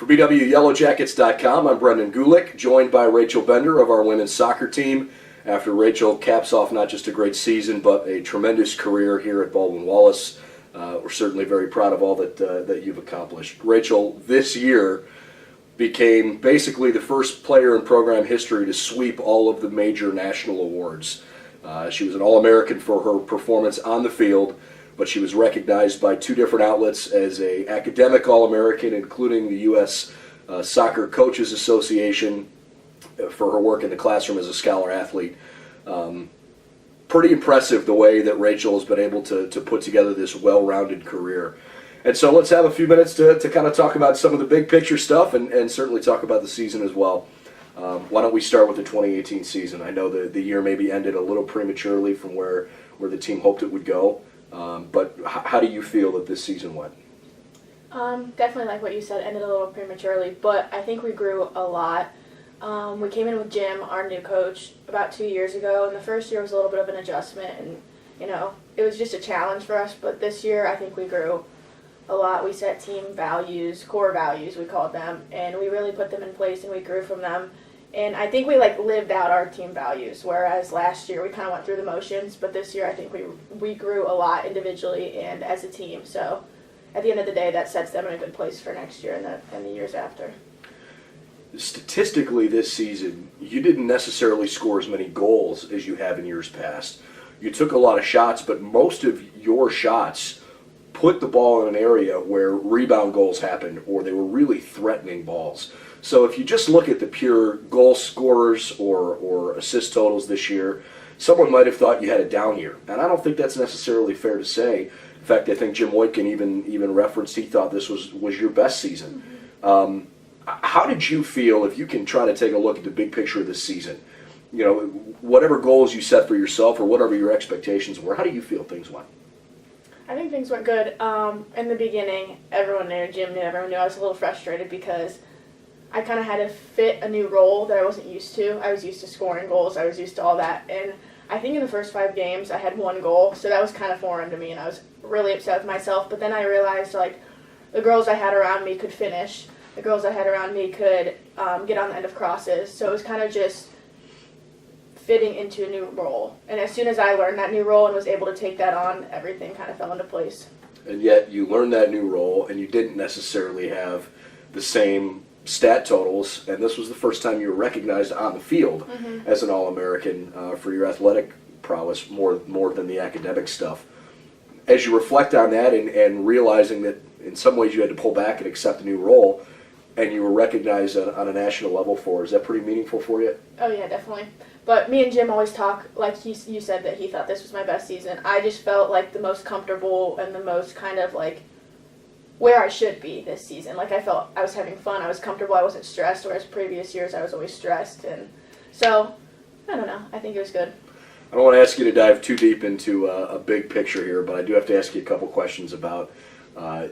For BWYellowJackets.com, I'm Brendan Gulick, joined by Rachel Bender of our women's soccer team. After Rachel caps off not just a great season, but a tremendous career here at Baldwin-Wallace. We're certainly very proud of all that you've accomplished. Rachel, this year became basically the first player in program history to sweep all of the major national awards. She was an All-American for her performance on the field, but she was recognized by two different outlets as an academic All-American, including the U.S. Soccer Coaches Association, for her work in the classroom as a scholar athlete. Pretty impressive the way that Rachel has been able to put together this well-rounded career. And so let's have a few minutes to kind of talk about some of the big picture stuff and certainly talk about the season as well. Why don't we start with the 2018 season? I know the year maybe ended a little prematurely from where the team hoped it would go, but how do you feel that this season went? Definitely like what you said, ended a little prematurely, but I think we grew a lot. We came in with Jim, our new coach, about 2 years ago, and the first year was a little bit of an adjustment, and it was just a challenge for us. But this year, I think we grew a lot. We set team values, core values, we called them, and we really put them in place, and we grew from them. And I think we lived out our team values, whereas last year we kind of went through the motions, but this year I think we grew a lot individually and as a team. So at the end of the day, that sets them in a good place for next year and the years after. Statistically this season, you didn't necessarily score as many goals as you have in years past. You took a lot of shots, but most of your shots put the ball in an area where rebound goals happened or they were really threatening balls. So if you just look at the pure goal scorers or assist totals this year, someone might have thought you had a down year. And I don't think that's necessarily fair to say. In fact, I think Jim Woytkin even referenced he thought this was your best season. Mm-hmm. How did you feel, if you can try to take a look at the big picture of this season, whatever goals you set for yourself or whatever your expectations were, how do you feel things went? I think things went good. In the beginning, everyone knew, Jim knew, everyone knew I was a little frustrated because I kind of had to fit a new role that I wasn't used to. I was used to scoring goals. I was used to all that. And I think in the first 5 games, I had 1 goal, so that was kind of foreign to me, and I was really upset with myself. But then I realized, the girls I had around me could finish. The girls I had around me could get on the end of crosses. So it was kind of just fitting into a new role. And as soon as I learned that new role and was able to take that on, everything kind of fell into place. And yet you learned that new role, and you didn't necessarily have the same stat totals, and this was the first time you were recognized on the field as an All-American for your athletic prowess more than the academic stuff. As you reflect on that and realizing that in some ways you had to pull back and accept a new role, and you were recognized on a national level for, is that pretty meaningful for you? Oh yeah, definitely. But me and Jim always talk, you said that he thought this was my best season. I just felt like the most comfortable and the most kind of where I should be this season. I felt I was having fun, I was comfortable, I wasn't stressed, whereas previous years I was always stressed. And so, I don't know, I think it was good. I don't want to ask you to dive too deep into a big picture here, but I do have to ask you a couple questions about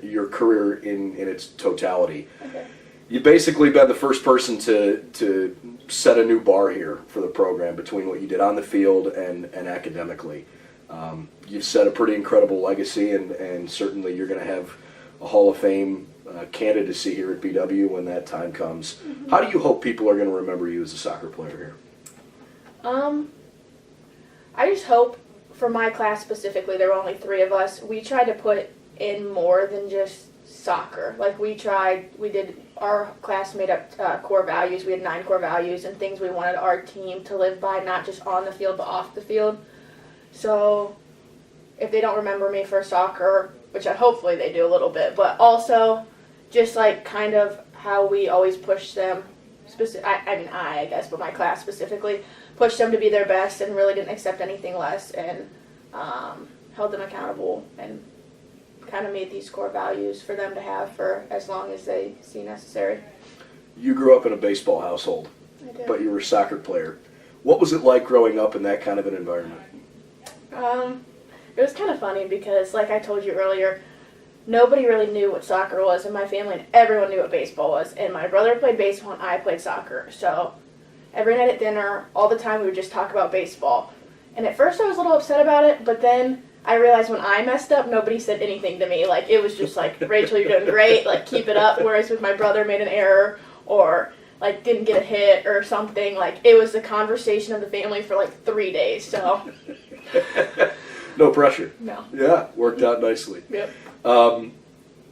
your career in its totality. Okay. You've basically been the first person to set a new bar here for the program between what you did on the field and academically. You've set a pretty incredible legacy, and certainly you're going to have a Hall of Fame candidacy here at BW when that time comes. Mm-hmm. How do you hope people are going to remember you as a soccer player here? I just hope, for my class specifically, there were only 3 of us, we tried to put in more than just soccer. Our class made up core values. We had 9 core values and things we wanted our team to live by, not just on the field but off the field. So if they don't remember me for soccer, which hopefully they do a little bit, but also just kind of how we always push them, I guess, but my class specifically, pushed them to be their best and really didn't accept anything less, and held them accountable and kind of made these core values for them to have for as long as they see necessary. You grew up in a baseball household, but you were a soccer player. What was it like growing up in that kind of an environment? It was kind of funny because, like I told you earlier, nobody really knew what soccer was in my family, and everyone knew what baseball was. And my brother played baseball and I played soccer. So every night at dinner, all the time, we would just talk about baseball. And at first I was a little upset about it, but then I realized when I messed up, nobody said anything to me. Like, it was just like, Rachel, you're doing great. Like, keep it up. Whereas with my brother made an error or, like, didn't get a hit or something, like, it was the conversation of the family for, like, 3 days. So, No pressure. no. Yeah, worked out nicely. Yep.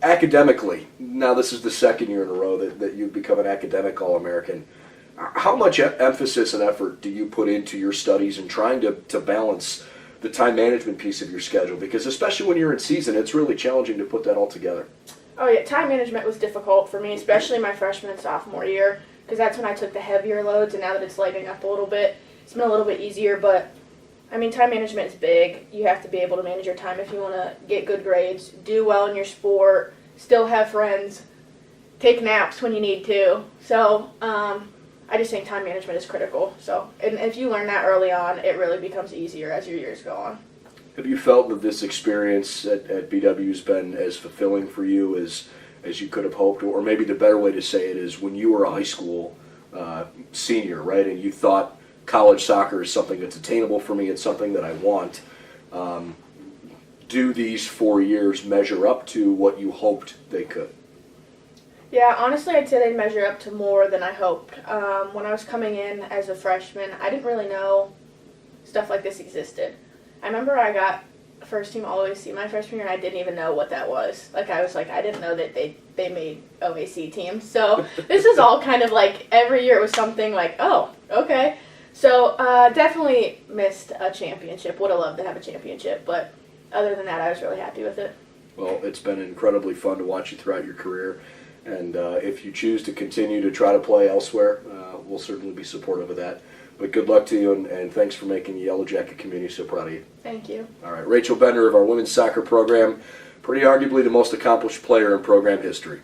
Academically, now this is the second year in a row that you've become an academic All-American. How much emphasis and effort do you put into your studies and trying to balance the time management piece of your schedule? Because especially when you're in season, it's really challenging to put that all together. Oh, yeah, time management was difficult for me, especially my freshman and sophomore year, because that's when I took the heavier loads, and now that it's lightening up a little bit, it's been a little bit easier, but, I mean, time management is big. You have to be able to manage your time if you want to get good grades, do well in your sport, still have friends, take naps when you need to. So, I just think time management is critical. So, and if you learn that early on, it really becomes easier as your years go on. Have you felt that this experience at BW has been as fulfilling for you as you could have hoped? Or maybe the better way to say it is when you were a high school senior, right, and you thought college soccer is something that's attainable for me, it's something that I want. Do these 4 years measure up to what you hoped they could? Yeah, honestly, I'd say they measure up to more than I hoped. When I was coming in as a freshman, I didn't really know stuff like this existed. I remember I got first team All-OAC my freshman year, and I didn't even know what that was. Like, I was like, I didn't know that they made OAC teams. So this is all kind of like every year it was something like, oh, okay. So definitely missed a championship. Would have loved to have a championship, but other than that, I was really happy with it. Well, it's been incredibly fun to watch you throughout your career. And if you choose to continue to try to play elsewhere, we'll certainly be supportive of that. But good luck to you, and thanks for making the Yellow Jacket community so proud of you. Thank you. All right, Rachel Bender of our women's soccer program, pretty arguably the most accomplished player in program history.